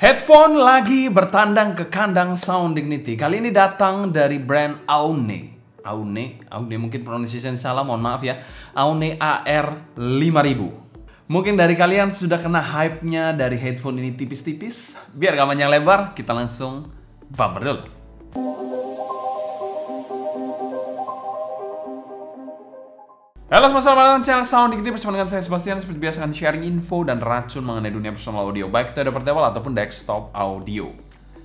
Headphone lagi bertandang ke kandang Sound Dignity. Kali ini datang dari brand Aune. Aune mungkin pronunciation salah, mohon maaf ya. Aune AR5000. Mungkin dari kalian sudah kena hype-nya dari headphone ini tipis-tipis. Biar gak panjang lebar, kita langsung bumper dulu. Halo semua, selamat datang di channel Sound Dignity bersama dengan saya Sebastian. Seperti biasa akan sharing info dan racun mengenai dunia personal audio, baik itu ada portable ataupun desktop audio.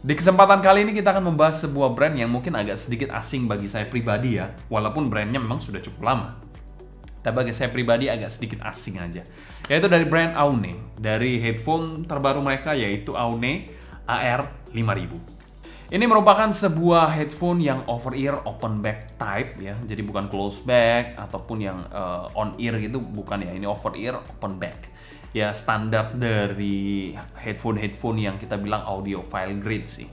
Di kesempatan kali ini kita akan membahas sebuah brand yang mungkin agak sedikit asing bagi saya pribadi ya, walaupun brandnya memang sudah cukup lama. Tapi bagi saya pribadi agak sedikit asing aja, yaitu dari brand Aune, dari headphone terbaru mereka yaitu Aune AR5000. Ini merupakan sebuah headphone yang over-ear open back type ya, jadi bukan close back ataupun yang on-ear gitu, bukan ya, ini over-ear open back. Ya standar dari headphone yang kita bilang audiophile grade sih.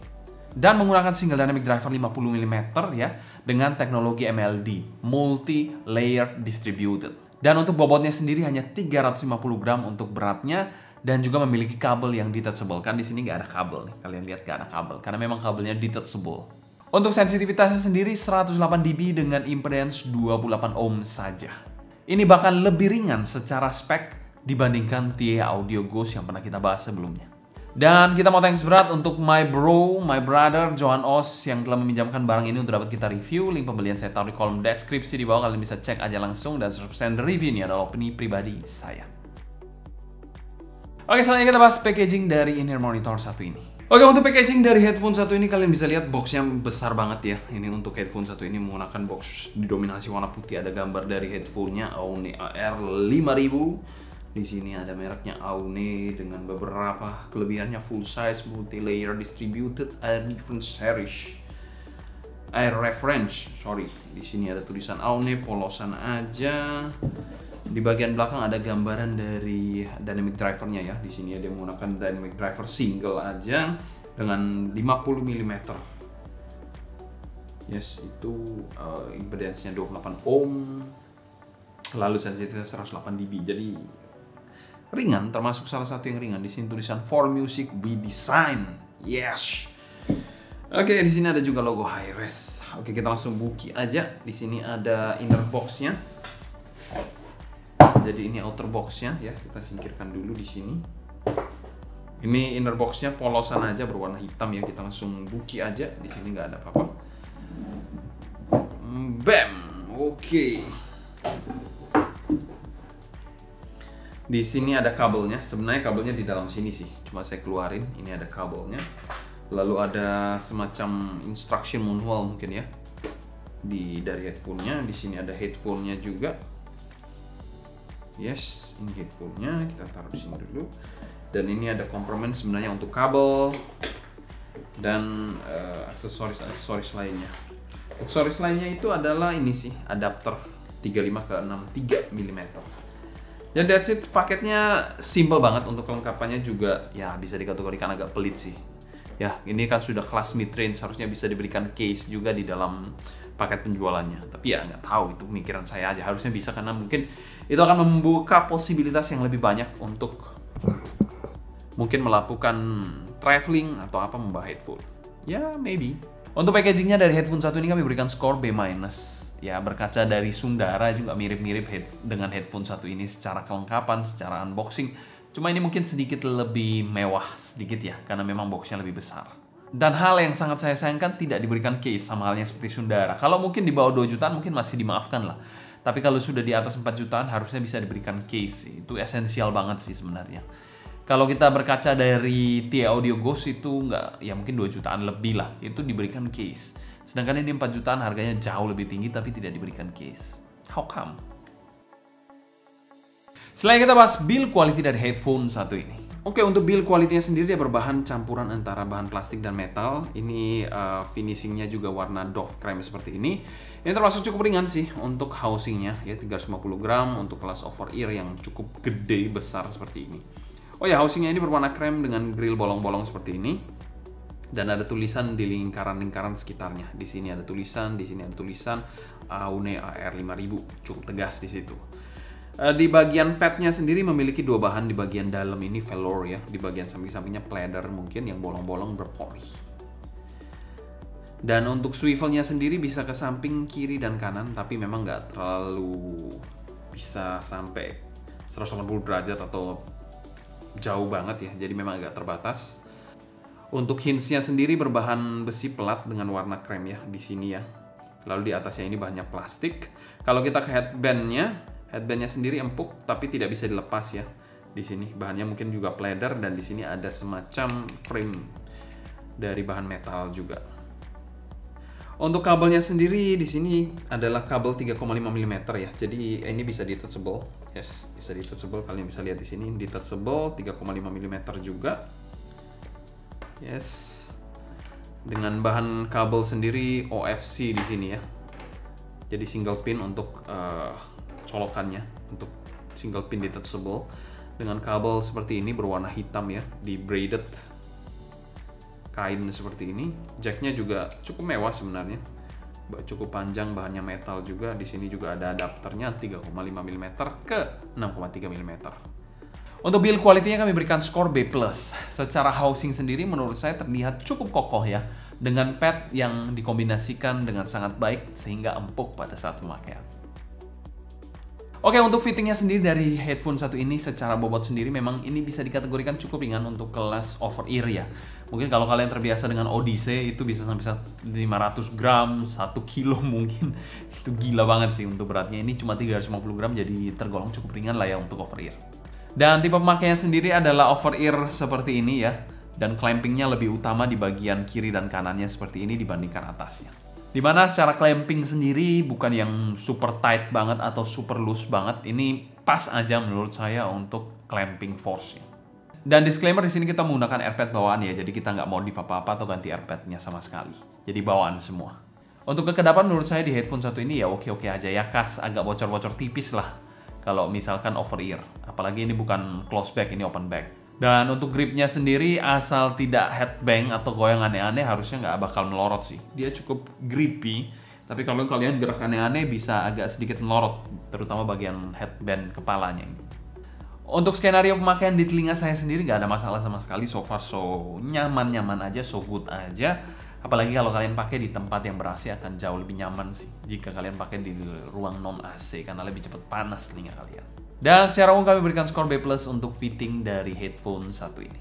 Dan menggunakan single dynamic driver 50 mm ya, dengan teknologi MLD, multi layer distributed. Dan untuk bobotnya sendiri hanya 350 gram untuk beratnya, dan juga memiliki kabel yang detachable. Kan di sini nggak ada kabel nih. Kalian lihat nggak ada kabel karena memang kabelnya detachable. Untuk sensitivitasnya sendiri 108 dB dengan impedance 28 ohm saja. Ini bahkan lebih ringan secara spek dibandingkan TIA Audio Ghost yang pernah kita bahas sebelumnya. Dan kita mau thanks berat untuk my brother Johan Os yang telah meminjamkan barang ini untuk dapat kita review. Link pembelian saya taruh di kolom deskripsi di bawah, kalian bisa cek aja langsung. Dan 100% review ini adalah opini pribadi saya. Oke, selanjutnya kita bahas packaging dari in-ear monitor satu ini. Oke, untuk packaging dari headphone satu ini kalian bisa lihat boxnya besar banget ya. Ini untuk headphone satu ini menggunakan box didominasi warna putih, ada gambar dari headphone-nya Aune AR5000. Di sini ada mereknya Aune dengan beberapa kelebihannya, full size, multi layer distributed, ada different series. Air reference, sorry. Di sini ada tulisan Aune, polosan aja. Di bagian belakang ada gambaran dari dynamic drivernya ya. Di sini dia menggunakan dynamic driver single aja dengan 50 mm. Yes, itu impedance-nya 28 ohm. Lalu sensitivitas 108 dB. Jadi ringan, termasuk salah satu yang ringan. Di sini tulisan For Music We Design. Yes. Oke, di sini ada juga logo Hi-Res. Oke, kita langsung buki aja. Di sini ada inner box-nya. Jadi ini outer box-nya ya, kita singkirkan dulu di sini. Ini inner box-nya polosan aja berwarna hitam ya, kita langsung buki aja. Di sini nggak ada apa-apa. Bam, oke. Di sini ada kabelnya. Sebenarnya kabelnya di dalam sini sih, cuma saya keluarin. Ini ada kabelnya. Lalu ada semacam instruction manual mungkin ya dari headphone-nya. Di sini ada headphone-nya juga. Yes, ini headphone-nya, kita taruh di sini dulu. Dan ini ada komponen sebenarnya untuk kabel dan aksesoris lainnya. Aksesoris lainnya itu adalah ini sih, adapter 35 ke 63 mm. Ya that's it, paketnya simple banget. Untuk kelengkapannya juga ya bisa dikategorikan agak pelit sih. Ya, ini kan sudah kelas mid-range, harusnya bisa diberikan case juga di dalam paket penjualannya. Tapi ya nggak tahu, itu pemikiran saya aja. Harusnya bisa karena mungkin itu akan membuka posibilitas yang lebih banyak untuk mungkin melakukan traveling atau apa membawa headphone. Ya, maybe. Untuk packagingnya dari headphone satu ini kami berikan skor B-. Ya, berkaca dari Sundara juga mirip-mirip dengan headphone satu ini secara kelengkapan, secara unboxing. Cuma ini mungkin sedikit lebih mewah sedikit ya, karena memang boxnya lebih besar. Dan hal yang sangat saya sayangkan tidak diberikan case, sama halnya seperti Sundara. Kalau mungkin di bawah 2 jutaan mungkin masih dimaafkan lah. Tapi kalau sudah di atas 4 jutaan harusnya bisa diberikan case. Itu esensial banget sih sebenarnya. Kalau kita berkaca dari TIA Audio Ghost itu nggak, ya mungkin 2 jutaan lebih lah. Itu diberikan case. Sedangkan ini 4 jutaan harganya jauh lebih tinggi tapi tidak diberikan case. How come? Selanjutnya kita bahas build quality dari headphone satu ini. Oke, untuk build quality-nya sendiri dia berbahan campuran antara bahan plastik dan metal. Ini finishingnya juga warna doff cream seperti ini. Ini termasuk cukup ringan sih untuk housingnya ya, 350 gram untuk kelas over ear yang cukup gede besar seperti ini. Oh ya, housingnya ini berwarna krem dengan grill bolong-bolong seperti ini. Dan ada tulisan di lingkaran-lingkaran sekitarnya. Di sini ada tulisan, di sini ada tulisan Aune AR5000, cukup tegas di situ. Di bagian padnya sendiri memiliki dua bahan. Di bagian dalam ini velour ya, di bagian samping-sampingnya pleather mungkin yang bolong-bolong berpori. Dan untuk swivelnya sendiri bisa ke samping, kiri, dan kanan, tapi memang nggak terlalu bisa sampai 180 derajat atau jauh banget ya, jadi memang agak terbatas. Untuk hinge-nya sendiri berbahan besi pelat dengan warna krem ya di sini ya. Lalu di atasnya ini bahannya plastik. Kalau kita ke headbandnya sendiri empuk tapi tidak bisa dilepas ya. Di sini bahannya mungkin juga pleather dan di sini ada semacam frame dari bahan metal juga. Untuk kabelnya sendiri di sini adalah kabel 3,5 mm ya. Jadi ini bisa detachable. Yes, bisa detachable. Kalian bisa lihat di sini detachable 3,5 mm juga. Yes. Dengan bahan kabel sendiri OFC di sini ya. Jadi single pin untuk colokannya, untuk single pin detachable dengan kabel seperti ini berwarna hitam ya, di braided kain seperti ini. Jacknya juga cukup mewah sebenarnya, cukup panjang, bahannya metal juga. Di sini juga ada adapternya 3,5 mm ke 6,3 mm. Untuk build quality-nya kami berikan skor B+. Secara housing sendiri menurut saya terlihat cukup kokoh ya, dengan pad yang dikombinasikan dengan sangat baik sehingga empuk pada saat pemakaian. Oke, untuk fittingnya sendiri dari headphone satu ini secara bobot sendiri memang ini bisa dikategorikan cukup ringan untuk kelas over ear ya. Mungkin kalau kalian terbiasa dengan Odyssey itu bisa sampai 500 gram, 1 kilo mungkin. Itu gila banget sih untuk beratnya. Ini cuma 350 gram jadi tergolong cukup ringan lah ya untuk over ear. Dan tipe pemakaiannya sendiri adalah over ear seperti ini ya. Dan clampingnya lebih utama di bagian kiri dan kanannya seperti ini dibandingkan atasnya. Dimana secara clamping sendiri bukan yang super tight banget atau super loose banget. Ini pas aja menurut saya untuk clamping force-nya. Dan disclaimer di sini kita menggunakan airpad bawaan ya. Jadi kita nggak modif apa-apa atau ganti airpadnya sama sekali. Jadi bawaan semua. Untuk kekedapan menurut saya di headphone satu ini ya oke-oke aja ya. Kas agak bocor-bocor tipis lah kalau misalkan over ear. Apalagi ini bukan close back, ini open back. Dan untuk gripnya sendiri asal tidak headbang atau goyang aneh-aneh harusnya nggak bakal melorot sih. Dia cukup grippy, tapi kalau kalian gerak aneh-aneh bisa agak sedikit melorot, terutama bagian headband kepalanya. Untuk skenario pemakaian di telinga saya sendiri nggak ada masalah sama sekali. So far so nyaman-nyaman aja, so good aja. Apalagi kalau kalian pakai di tempat yang ber-AC akan jauh lebih nyaman sih. Jika kalian pakai di ruang non-AC karena lebih cepat panas telinga kalian. Dan secara umum kami berikan skor B+ untuk fitting dari headphone satu ini.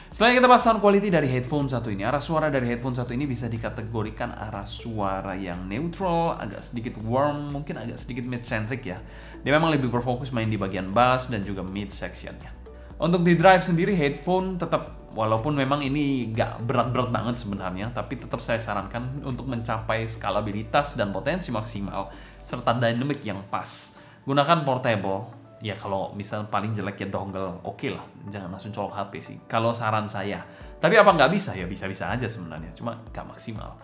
Selanjutnya kita bahas sound quality dari headphone satu ini. Arah suara dari headphone satu ini bisa dikategorikan arah suara yang neutral, agak sedikit warm, mungkin agak sedikit mid-centric ya. Dia memang lebih berfokus main di bagian bass dan juga mid sectionnya. Untuk di drive sendiri headphone tetap, walaupun memang ini gak berat-berat banget sebenarnya, tapi tetap saya sarankan untuk mencapai skalabilitas dan potensi maksimal serta dynamic yang pas. Gunakan portable, ya kalau misal paling jelek ya dongle, oke lah, jangan langsung colok HP sih, kalau saran saya. Tapi apa nggak bisa? Ya bisa-bisa aja sebenarnya, cuma nggak maksimal.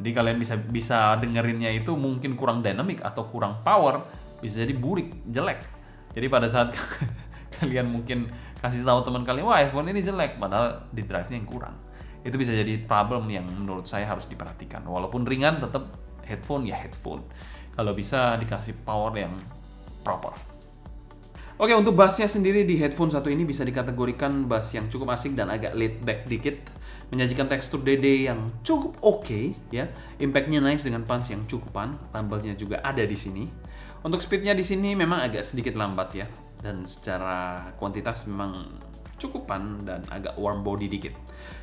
Jadi kalian bisa dengerinnya itu mungkin kurang dynamic atau kurang power, bisa jadi burik, jelek. Jadi pada saat kalian mungkin kasih tahu teman kalian, wah iPhone ini jelek, padahal di drive-nya yang kurang. Itu bisa jadi problem yang menurut saya harus diperhatikan. Walaupun ringan, tetap headphone ya headphone. Kalau bisa dikasih power yang proper. Oke, untuk bassnya sendiri di headphone satu ini bisa dikategorikan bass yang cukup asik dan agak laid back dikit, menyajikan tekstur DD yang cukup oke ya. Impactnya nice dengan punch yang cukupan, rumble-nya juga ada di sini. Untuk speednya di sini memang agak sedikit lambat ya, dan secara kuantitas memang cukupan dan agak warm body dikit.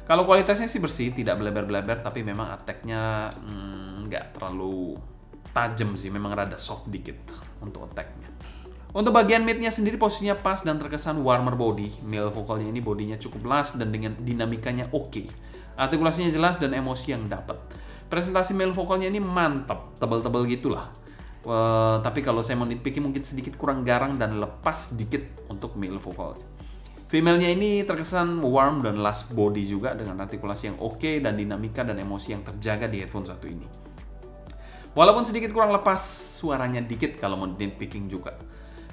Kalau kualitasnya sih bersih, tidak beleber-beleber, tapi memang attack-nya nggak terlalu tajam sih, memang rada soft dikit untuk attack-nya. Untuk bagian mid-nya sendiri posisinya pas dan terkesan warmer body. Male vokalnya ini bodinya cukup lush dan dengan dinamikanya oke. Artikulasinya jelas dan emosi yang dapat. Presentasi male vokalnya ini mantap, tebal-tebal gitulah. Tapi kalau saya mau nitpicking mungkin sedikit kurang garang dan lepas dikit untuk male vokalnya. Female-nya ini terkesan warm dan lush body juga dengan artikulasi yang oke dan dinamika dan emosi yang terjaga di headphone satu ini. Walaupun sedikit kurang lepas suaranya dikit kalau mau nitpicking juga.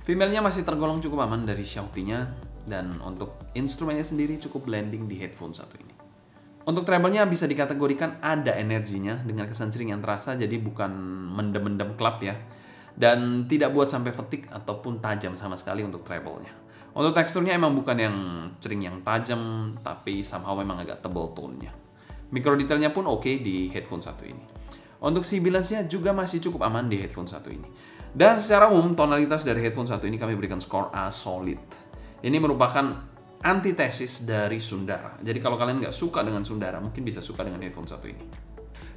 Female-nya masih tergolong cukup aman dari shouty-nya, dan untuk instrumennya sendiri cukup blending di headphone satu ini. Untuk treble-nya bisa dikategorikan ada energinya dengan kesan cering yang terasa, jadi bukan mendem-mendem klap ya. dan tidak buat sampai fatigue ataupun tajam sama sekali untuk treble-nya. Untuk teksturnya emang bukan yang cering yang tajam, tapi somehow memang agak tebal tone-nya. Micro detailnya pun oke di headphone satu ini. Untuk sibilance-nya juga masih cukup aman di headphone satu ini. Dan secara umum tonalitas dari headphone satu ini kami berikan skor A solid. Ini merupakan antitesis dari Sundara. Jadi kalau kalian nggak suka dengan Sundara, mungkin bisa suka dengan headphone satu ini.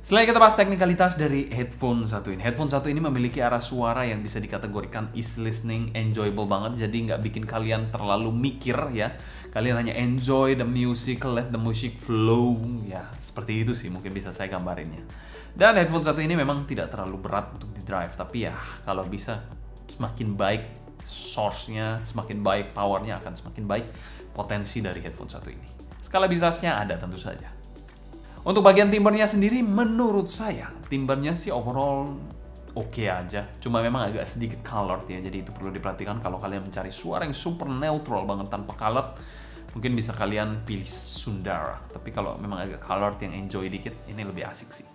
Selanjutnya kita bahas teknikalitas dari headphone satu ini. Headphone satu ini memiliki arah suara yang bisa dikategorikan easy listening, enjoyable banget. Jadi nggak bikin kalian terlalu mikir ya. Kalian hanya enjoy the music, let the music flow. Ya seperti itu sih mungkin bisa saya gambarinnya. Dan headphone satu ini memang tidak terlalu berat untuk di drive. Tapi ya kalau bisa semakin baik source-nya, semakin baik power-nya akan semakin baik potensi dari headphone satu ini. Skalabilitasnya ada tentu saja. Untuk bagian timbernya sendiri, menurut saya timbernya sih overall oke aja. Cuma memang agak sedikit colored ya, jadi itu perlu diperhatikan kalau kalian mencari suara yang super neutral banget tanpa colored. Mungkin bisa kalian pilih Sundara. Tapi kalau memang agak colored yang enjoy dikit, ini lebih asik sih.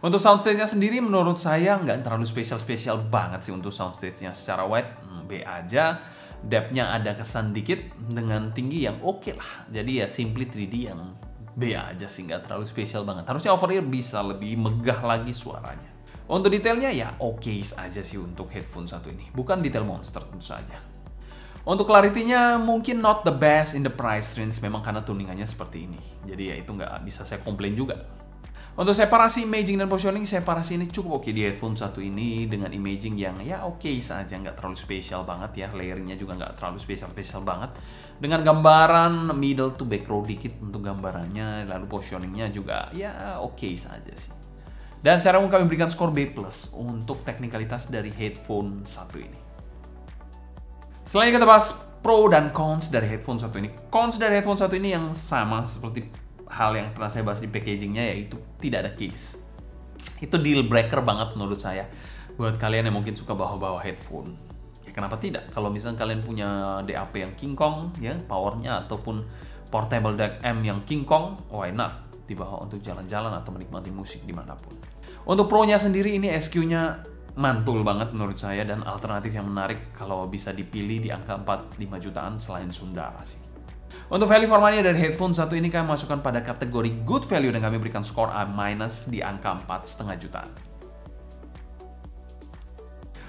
Untuk soundstage-nya sendiri menurut saya nggak terlalu spesial-spesial banget sih untuk soundstage-nya. Secara wide, B aja. Depth-nya ada kesan dikit dengan tinggi yang oke lah. Jadi ya simply 3D yang B aja sih, nggak terlalu spesial banget. Harusnya over-ear bisa lebih megah lagi suaranya. Untuk detailnya ya oke aja sih untuk headphone satu ini. Bukan detail monster tentu saja. Untuk clarity-nya mungkin not the best in the price range memang karena tuningannya seperti ini. Jadi ya itu nggak bisa saya komplain juga. Untuk separasi imaging dan positioning, separasi ini cukup oke di headphone satu ini dengan imaging yang ya oke saja, nggak terlalu spesial banget ya. Layering-nya juga nggak terlalu spesial banget. Dengan gambaran middle to back row dikit untuk gambarannya, lalu positioning-nya juga ya oke saja sih. Dan secara umum kami berikan skor B+ untuk teknikalitas dari headphone satu ini. Selanjutnya kita bahas pro dan cons dari headphone satu ini. Cons dari headphone satu ini yang sama seperti hal yang pernah saya bahas di packagingnya, yaitu tidak ada case. Itu deal breaker banget menurut saya buat kalian yang mungkin suka bawa-bawa headphone. Ya kenapa tidak? Kalau misalnya kalian punya DAP yang King Kong ya, powernya ataupun portable DAC M yang King Kong, why not dibawa untuk jalan-jalan atau menikmati musik dimanapun. Untuk pro-nya sendiri ini SQ-nya mantul banget menurut saya dan alternatif yang menarik kalau bisa dipilih di angka 4-5 jutaan selain Sundara sih. Untuk value for money dari headphone satu ini kami masukkan pada kategori good value dan kami berikan skor A- di angka 4,5 jutaan.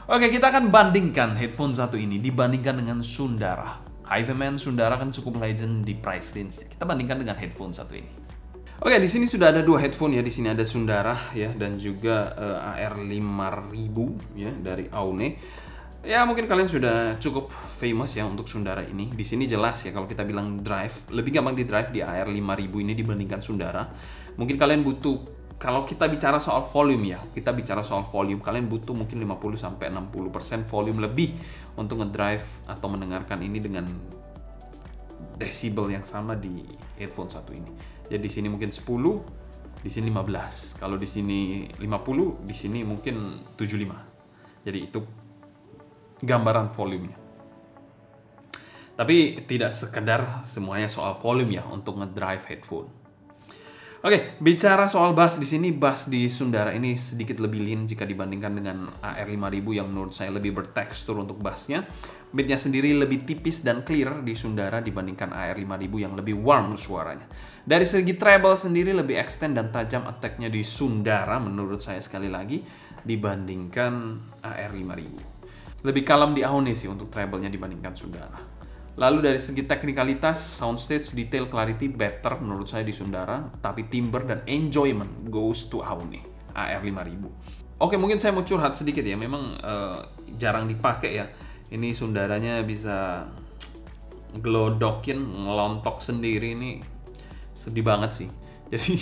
Oke, kita akan bandingkan headphone satu ini dibandingkan dengan Sundara. HiFiMan Sundara kan cukup legend di price range. Kita bandingkan dengan headphone satu ini. Oke, di sini sudah ada dua headphone ya. Di sini ada Sundara ya dan juga AR5000 ya dari Aune. Ya mungkin kalian sudah cukup famous ya untuk Sundara ini. Di sini jelas ya kalau kita bilang drive, lebih gampang di drive di AR5000 ini dibandingkan Sundara. Mungkin kalian butuh, kalau kita bicara soal volume ya, kalian butuh mungkin 50-60% volume lebih untuk ngedrive atau mendengarkan ini dengan desibel yang sama di headphone satu ini. Jadi di sini mungkin 10, di sini 15. Kalau di sini 50, di sini mungkin 75. Jadi itu gambaran volumenya. Tapi tidak sekedar semuanya soal volume ya untuk ngedrive headphone. Oke, bicara soal bass di sini, bass di Sundara ini sedikit lebih lean jika dibandingkan dengan AR5000 yang menurut saya lebih bertekstur untuk bassnya. Beatnya sendiri lebih tipis dan clear di Sundara dibandingkan AR5000 yang lebih warm suaranya. Dari segi treble sendiri lebih extend dan tajam attack-nya di Sundara menurut saya sekali lagi dibandingkan AR5000. Lebih kalem di Aune sih untuk treble-nya dibandingkan Sundara. Lalu dari segi teknikalitas, soundstage, detail, clarity better menurut saya di Sundara, tapi timbre dan enjoyment goes to Aune AR5000. Oke, mungkin saya mau curhat sedikit ya, memang jarang dipakai ya. Ini Sundaranya bisa gelodokin, ngelontok sendiri, ini sedih banget sih. Jadi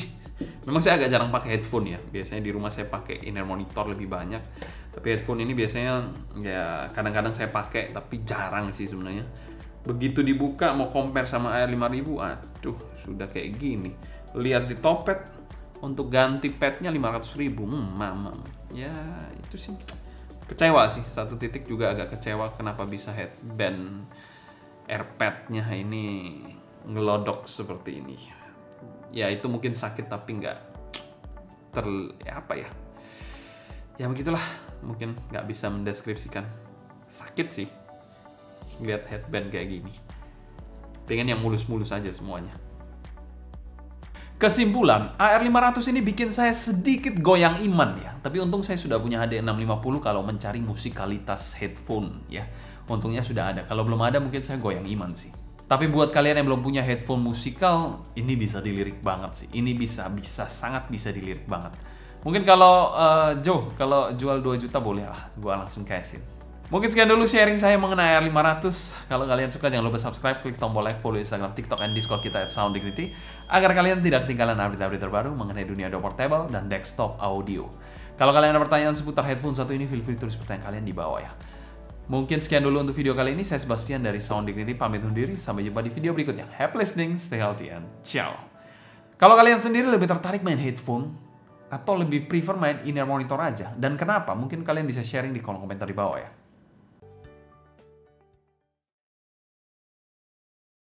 memang saya agak jarang pakai headphone ya. Biasanya di rumah saya pakai in-ear monitor lebih banyak. Tapi headphone ini biasanya ya kadang-kadang saya pakai, tapi jarang sih sebenarnya. Begitu dibuka mau compare sama AR5000, aduh sudah kayak gini. Lihat di Topet untuk ganti padnya 500.000, mamam. Ya itu sih kecewa sih. Satu titik juga agak kecewa kenapa bisa headband AirPad-nya ini ngelodok seperti ini. Ya itu mungkin sakit tapi nggak ya apa ya. Ya begitulah. mungkin nggak bisa mendeskripsikan. Sakit sih lihat headband kayak gini. Pengen yang mulus-mulus aja semuanya. Kesimpulan, AR500 ini bikin saya sedikit goyang iman ya. Tapi untung saya sudah punya HD650 kalau mencari musikalitas headphone ya. Untungnya sudah ada. Kalau belum ada mungkin saya goyang iman sih. Tapi buat kalian yang belum punya headphone musikal, ini bisa dilirik banget sih. Ini sangat bisa dilirik banget. Mungkin kalau Joe, kalau jual 2 juta boleh lah, gua langsung cashin. Mungkin sekian dulu sharing saya mengenai AR500. Kalau kalian suka jangan lupa subscribe, klik tombol like, follow Instagram, TikTok, dan Discord kita @sounddignity agar kalian tidak ketinggalan update-update terbaru mengenai dunia audio portable dan desktop audio. Kalau kalian ada pertanyaan seputar headphone satu ini, feel free tulis pertanyaan kalian di bawah ya. Mungkin sekian dulu untuk video kali ini. Saya Sebastian dari Sound Dignity pamit undur diri. Sampai jumpa di video berikutnya. Happy listening, stay healthy, and ciao. Kalau kalian sendiri lebih tertarik main headphone atau lebih prefer main in-ear monitor aja, dan kenapa? Mungkin kalian bisa sharing di kolom komentar di bawah ya.